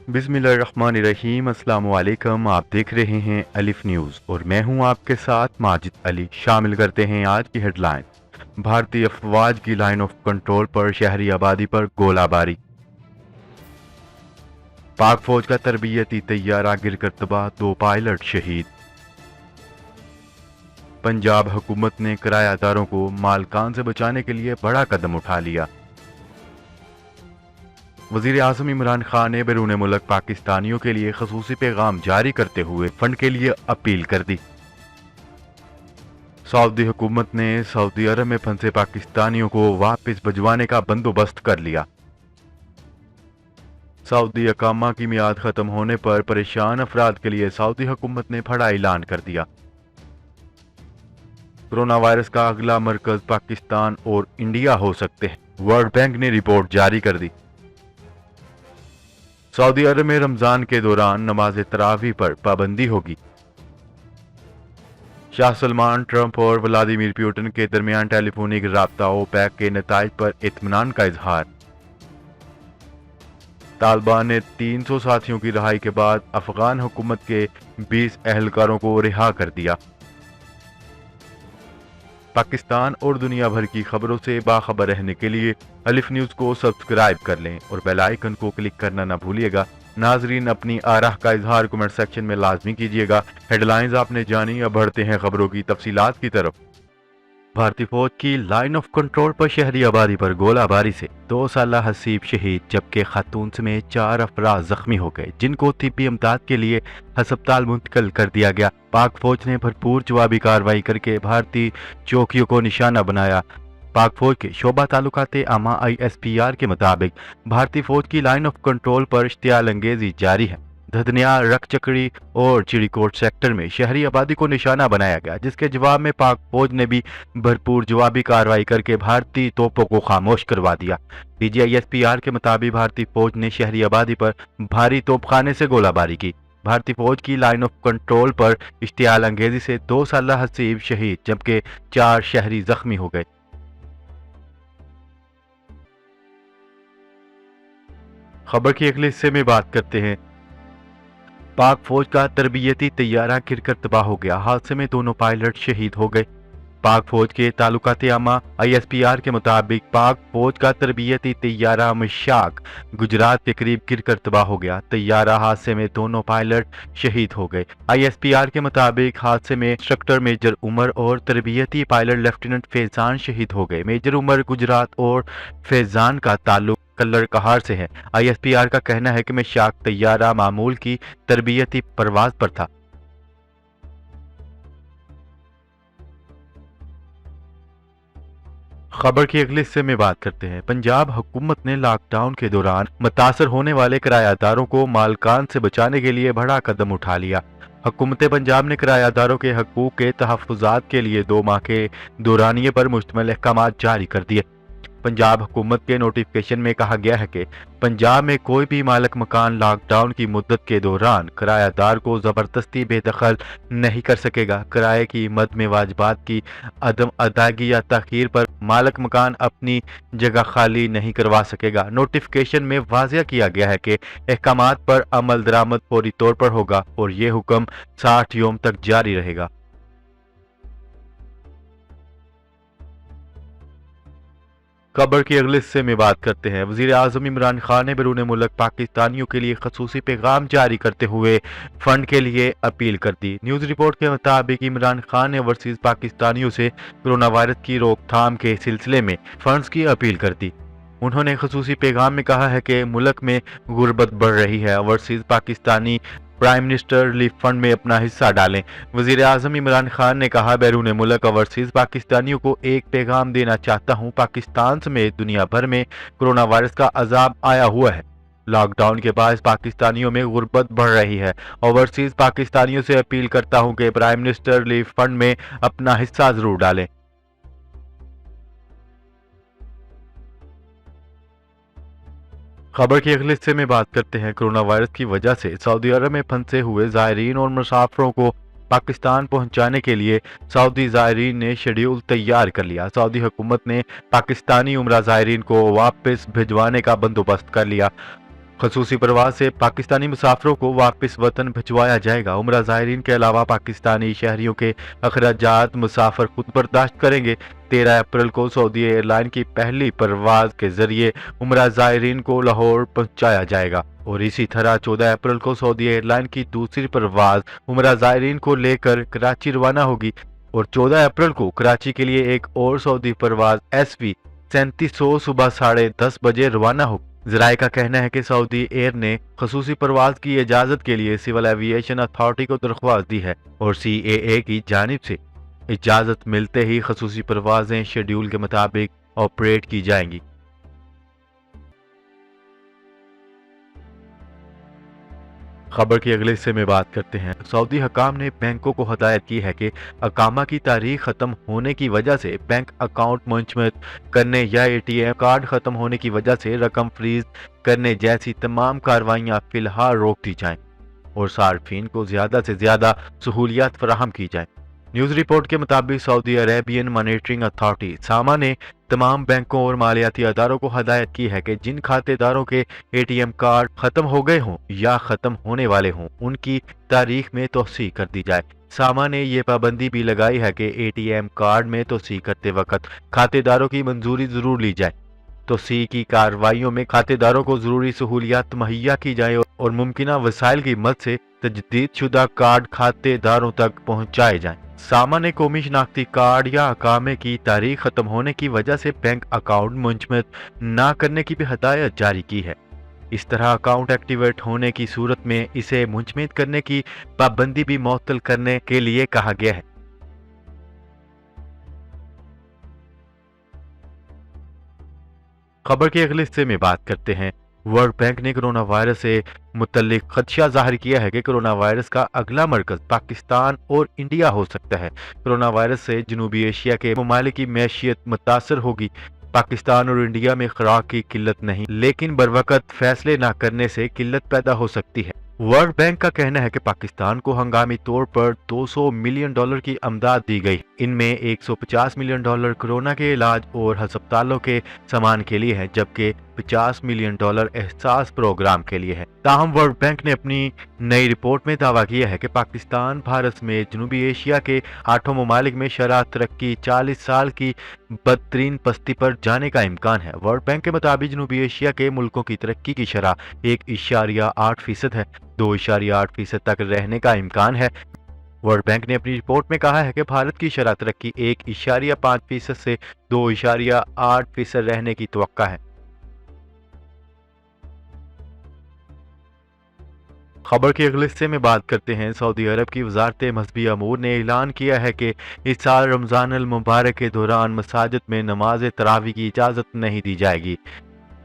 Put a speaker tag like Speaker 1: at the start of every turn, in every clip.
Speaker 1: बिस्मिल्लाहिर्रहमानिर्रहीम। अस्सलाम वालेकुम। आप देख रहे हैं अलिफ न्यूज़ और मैं हूं आपके साथ माजिद अली। शामिल करते हैं आज की हेडलाइन। भारतीय अफवाज की लाइन ऑफ कंट्रोल पर शहरी आबादी पर गोलाबारी। पाक फौज का तरबियती तैयारा गिरकर तबाह, 2 पायलट शहीद। पंजाब हुकूमत ने किरायादारों को मालकान से बचाने के लिए बड़ा कदम उठा लिया। वज़ीर आज़म इमरान खान ने बैरून मुल्क पाकिस्तानियों के लिए ख़ुसूसी पैगाम जारी करते हुए फंड के लिए अपील कर दी। सऊदी हुकूमत ने सऊदी अरब में फंसे पाकिस्तानियों को वापस भिजवाने का बंदोबस्त कर लिया। सऊदी अकामा की मियाद खत्म होने पर परेशान अफराद के लिए सऊदी हुकूमत ने बड़ा ऐलान कर दिया। कोरोना वायरस का अगला मरकज पाकिस्तान और इंडिया हो सकते हैं, वर्ल्ड बैंक ने रिपोर्ट जारी कर दी। सऊदी अरब में रमजान के दौरान नमाज तरावी पर पाबंदी होगी। शाह सलमान, ट्रंप और व्लादिमीर पुतिन के दरमियान टेलीफोनिक राब्ता ओपेक के नताइज पर इत्मीनान का इजहार। तालिबान ने 300 साथियों की रिहाई के बाद अफगान हुकूमत के 20 एहलकारों को रिहा कर दिया। पाकिस्तान और दुनिया भर की खबरों से बाखबर रहने के लिए अलिफ न्यूज़ को सब्सक्राइब कर लें और बेल आइकन को क्लिक करना ना भूलिएगा। नाजरीन, अपनी आराह का इजहार कमेंट सेक्शन में लाजमी कीजिएगा। हेडलाइंस आपने जानी, अब बढ़ते हैं खबरों की तफसीलात की तरफ। भारतीय फौज की लाइन ऑफ कंट्रोल पर शहरी आबादी पर गोलाबारी से 2 साला हसीब शहीद जबकि खातून समेत 4 अफराद जख्मी हो गए, जिनको तिब्बी इमदाद के लिए अस्पताल मुंतकिल कर दिया गया। पाक फौज ने भरपूर जवाबी कार्रवाई करके भारतीय चौकियों को निशाना बनाया। पाक फौज के शोबा तालुकाते आमा ISPR के मुताबिक भारतीय फौज की लाइन ऑफ कंट्रोल पर इश्तियाल अंगेजी जारी है। धधनिया, रकचकड़ी और चिड़ीकोट सेक्टर में शहरी आबादी को निशाना बनाया गया, जिसके जवाब में पाक फौज ने भी भरपूर जवाबी कार्रवाई करके भारतीय तोपों को खामोश करवा दिया। DGISPR के मुताबिक भारतीय फौज ने शहरी आबादी पर भारी तोपखाने से गोलाबारी की। भारतीय फौज की लाइन ऑफ कंट्रोल पर इश्तियाल अंगेजी से 2 साला हसीब शहीद जबकि 4 शहरी जख्मी हो गए। खबर की अगले हिस्से में बात करते हैं। पाक फौज का तरबियती तैयारा गिरकर तबाह हो गया, हादसे में 2 पायलट शहीद हो गए। पाक फौज के तालुकाते आमा ISPR के मुताबिक पाक फौज का तरबियती तैयारा मशाक गुजरात के करीब गिरकर तबाह हो गया। तैयारा हादसे में 2 पायलट शहीद हो गए। ISPR के मुताबिक हादसे में इंस्ट्रक्टर मेजर उमर और तरबियती पायलट लेफ्टिनेंट फैजान शहीद हो गए। मेजर उमर गुजरात और फैजान का ताल्लुक कल्लर कहार से है। ISPR का कहना है कि मशाक तैयारा मामूल की तरबियती परवाज पर था। खबर की अगले हिस्से में बात करते हैं। पंजाब हुकूमत ने लॉकडाउन के दौरान मुतासर होने वाले किरायादारों को मालकान से बचाने के लिए बड़ा कदम उठा लिया। हुकूमत पंजाब ने किरायादारों के हकूक के तहफ़्फ़ुज़ात के लिए 2 माह के दौरानिये पर मुश्तमिल अहकाम जारी कर दिए। पंजाब हुकूमत के नोटिफिकेशन में कहा गया है कि पंजाब में कोई भी मालिक मकान लॉकडाउन की मुद्दत के दौरान किरायादार को ज़बरदस्ती बेदखल नहीं कर सकेगा। किराए की मद में वाजिबात की अदम अदायगी या ताख़ीर पर मालिक मकान अपनी जगह खाली नहीं करवा सकेगा। नोटिफिकेशन में वाज़िया किया गया है कि अहकामात पर अमल दरामद फौरी तौर पर होगा और ये हुक्म 60 यौम तक जारी रहेगा। खबर के अगले हिस्से में बात करते हैं। वज़ीर आज़म इमरान खान ने बैरून मुल्क पाकिस्तानियों के लिए ख़ुसूसी पैगाम जारी करते हुए फंड के लिए अपील कर दी। न्यूज़ रिपोर्ट के मुताबिक इमरान खान ने ओवरसीज़ पाकिस्तानियों से कोरोना वायरस की रोकथाम के सिलसिले में फंड्स की अपील कर दी। उन्होंने ख़ुसूसी पैगाम में कहा है कि मुल्क में गुर्बत बढ़ रही है, overseas Pakistani prime minister relief fund में अपना हिस्सा डालें। वज़ीर आज़म इमरान खान ने कहा, बैरून मुल्क ओवरसीज़ पाकिस्तानियों को एक पैगाम देना चाहता हूँ। पाकिस्तान समेत दुनिया भर में कोरोना वायरस का अजाब आया हुआ है। लॉकडाउन के बाद पाकिस्तानियों में गुर्बत बढ़ रही है। ओवरसीज़ पाकिस्तानियों से अपील करता हूँ कि प्राइम मिनिस्टर रिलीफ फंड में अपना हिस्सा ज़रूर डालें। खबर के अगले हिस्से में बात करते हैं। कोरोना वायरस की वजह से सऊदी अरब में फंसे हुए ज़ायरीन और मुसाफिरों को पाकिस्तान पहुंचाने के लिए सऊदी ज़ायरीन ने शेड्यूल तैयार कर लिया। सऊदी हुकूमत ने पाकिस्तानी उम्रा ज़ायरीन को वापस भिजवाने का बंदोबस्त कर लिया। खसूसी प्रवास से पाकिस्तानी मुसाफिरों को वापस वतन भिजवाया जाएगा। उम्रा ज़ायरीन के अलावा पाकिस्तानी शहरियों के अखराजात मुसाफिर खुद बर्दाश्त करेंगे। 13 अप्रैल को सऊदी एयरलाइन की पहली परवाज के जरिए उम्रा ज़ायरीन को लाहौर पहुंचाया जाएगा और इसी तरह 14 अप्रैल को सऊदी एयरलाइन की दूसरी परवाज उम्रा ज़ायरीन को लेकर कराची रवाना होगी और 14 अप्रैल को कराची के लिए एक और सऊदी परवाज SV 3700 सुबह 10:30 बजे रवाना होगी। ज़राए का कहना है कि सऊदी एयर ने खसूसी परवाज की इजाज़त के लिए सिविल एविएशन अथॉरिटी को दरख्वास्त दी है और CAA की जानिब से इजाज़त मिलते ही खसूसी परवाजें शेड्यूल के मुताबिक ऑपरेट की जाएंगी। खबर के अगले हिस्से में बात करते हैं। सऊदी हकाम ने बैंकों को हदायत की है कि अकामा की तारीख खत्म होने की वजह से बैंक अकाउंट मुंजमद करने या ATM कार्ड खत्म होने की वजह से रकम फ्रीज करने जैसी तमाम कार्रवाइयां फिलहाल रोक दी जाएं और सार्फिन को ज्यादा से ज्यादा सहूलियात फराहम की जाएं। न्यूज रिपोर्ट के मुताबिक सऊदी अरेबियन मॉनिटरिंग अथॉरिटी सामा ने तमाम बैंकों और मालियाती अदारों को हदायत की है कि जिन खातेदारों के ATM कार्ड खत्म हो गए हों या खत्म होने वाले हों उनकी तारीख में तोसी कर दी जाए। सामा ने ये पाबंदी भी लगाई है कि ATM कार्ड में तोसी करते वक्त खातेदारों की मंजूरी जरूर ली जाए। तोसी की कार्रवाइयों में खातेदारों को जरूरी सहूलियात मुहैया की जाए और मुमकिन वसाइल की मदद से तजदीद शुदा कार्ड खातेदारों तक पहुँचाए जाएं। सामा ने कौमी शनाख्ती कार्ड या अकामे की तारीख खत्म होने की वजह से बैंक अकाउंट मुंजमद न करने की भी हदायत जारी की है। इस तरह अकाउंट एक्टिवेट होने की सूरत में इसे मुंजमद करने की पाबंदी भी मुअत्तल करने के लिए कहा गया है। खबर के अगले हिस्से में बात करते हैं। वर्ल्ड बैंक ने कोरोना वायरस से मुतल्लिक खदशा जाहिर किया है कि कोरोना वायरस का अगला मरकज पाकिस्तान और इंडिया हो सकता है। कोरोना वायरस से जनूबी एशिया के ममालिक की मैशियत मुतासर होगी। पाकिस्तान और इंडिया में खुराक की किल्लत नहीं, लेकिन बरवकत फैसले न करने से किल्लत पैदा हो सकती है। वर्ल्ड बैंक का कहना है कि पाकिस्तान को हंगामी तौर पर $200 मिलियन की अमदाद दी गई। इनमें $150 मिलियन कोरोना के इलाज और अस्पतालों के सामान के लिए है, जबकि $50 मिलियन एहसास प्रोग्राम के लिए है। ताहम वर्ल्ड बैंक ने अपनी नई रिपोर्ट में दावा किया है कि पाकिस्तान भारत में जनूबी एशिया के 8 ममालिक में शरह तरक्की 40 साल की बदतरीन पस्ती पर जाने का इम्कान है। वर्ल्ड बैंक के मुताबिक जनूबी एशिया के मुल्कों की तरक्की की शरह 1.8% है, 2.8% तक रहने का इम्कान है। वर्ल्ड बैंक ने अपनी रिपोर्ट में कहा है कि भारत की शरह तरक्की 1.5% से 2.8% रहने की तवक्का है। खबर के अगले हिस्से में बात करते हैं। सऊदी अरब की वजारत मजहबी अमूर ने ऐलान किया है कि इस साल रमज़ान अल मुबारक के दौरान मसाजिद में नमाज तरावी की इजाज़त नहीं दी जाएगी।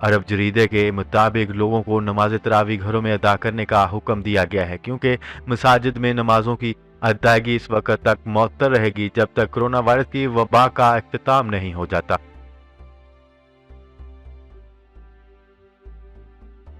Speaker 1: अरब जरीदे के मुताबिक लोगों को नमाज तरावी घरों में अदा करने का हुक्म दिया गया है, क्योंकि मसाजिद में नमाजों की अदायगी इस वक्त तक मुअत्तल रहेगी जब तक कोरोना वायरस की वबा का इख्तिताम नहीं हो जाता।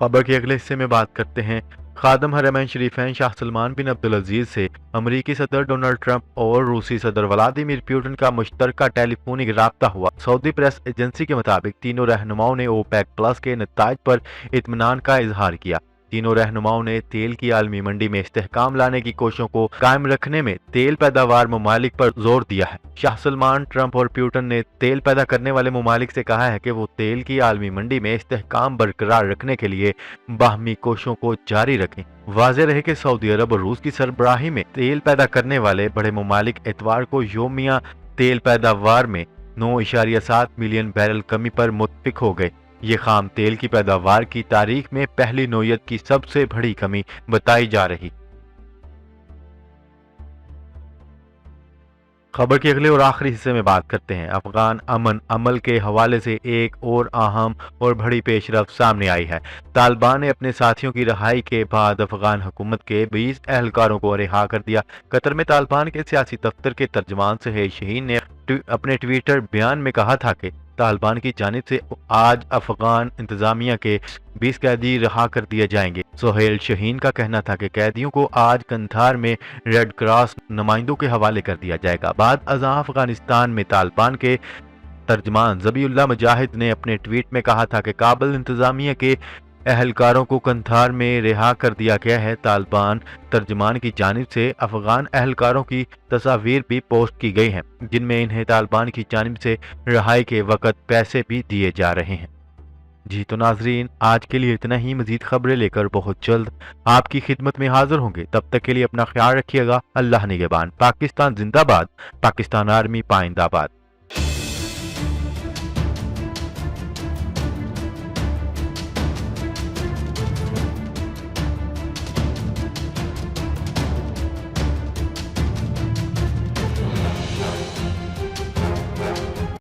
Speaker 1: खबर के अगले हिस्से में बात करते हैं। खादम हरमैन शरीफैन शाह सलमान बिन अब्दुल अजीज से अमरीकी सदर डोनाल्ड ट्रंप और रूसी सदर व्लादिमीर पुतिन का मुश्तरका टेलीफोनिक राब्ता हुआ। सऊदी प्रेस एजेंसी के मुताबिक तीनों रहनुमाओं ने ओपेक प्लस के नताज पर इत्मीनान का इजहार किया। तीनों रहनुमाओं ने तेल की आलमी मंडी में इस्तेहकाम लाने की कोशिशों को कायम रखने में तेल पैदावार ममालिक पर जोर दिया है। शाह सलमान, ट्रंप और पुतिन ने तेल पैदा करने वाले ममालिक से कहा है कि वो तेल की आलमी मंडी में इस्तेहकाम बरकरार रखने के लिए बाहमी कोशिशों को जारी रखें। वाज़ेह रहे कि सऊदी अरब और रूस की सरबराही में तेल पैदा करने वाले बड़े ममालिक एतवार को योमिया तेल पैदावार में 9.7 मिलियन बैरल कमी पर मुत्तफिक हो गए। ये खाम तेल की पैदावार की तारीख में पहली नौयत की सबसे बड़ी कमी बताई जा रही। खबर के अगले और आखिरी हिस्से में बात करते हैं। अफगान अमन अमल के हवाले से एक और अहम और बड़ी पेशरफ सामने आई है। तालिबान ने अपने साथियों की रिहाई के बाद अफगान हुकूमत के 20 एहलकारों को रिहा कर दिया। कतर में तालिबान के सियासी दफ्तर के तर्जमान सुहेल शहीन ने अपने ट्विटर बयान में कहा था कि तालिबान की जानिब से आज अफगान इंतजामिया के 20 कैदी रिहा कर दिए जाएंगे। सुहेल शहीन का कहना था कि कैदियों को आज कंधार में रेड क्रॉस नुमाइंदों के हवाले कर दिया जाएगा। बाद अज़ां अफगानिस्तान में तालिबान के तर्जमान ज़बीउल्लाह मुजाहिद ने अपने ट्वीट में कहा था कि काबुल इंतजामिया के اہلکاروں کو قندھار میں رہا کر دیا گیا ہے۔ طالبان ترجمان کی جانب سے افغان اہلکاروں کی تصاویر بھی پوسٹ کی گئی ہیں جن میں انہیں طالبان کی جانب سے رہائی کے وقت پیسے بھی دیے جا رہے ہیں۔ جی تو ناظرین، آج کے لیے اتنا ہی۔ مزید خبریں لے کر بہت جلد آپ کی خدمت میں حاضر ہوں گے۔ تب تک کے لیے اپنا خیال رکھیے گا۔ اللہ نگہبان۔ پاکستان زندہ باد۔ پاکستان آرمی پائندہ باد۔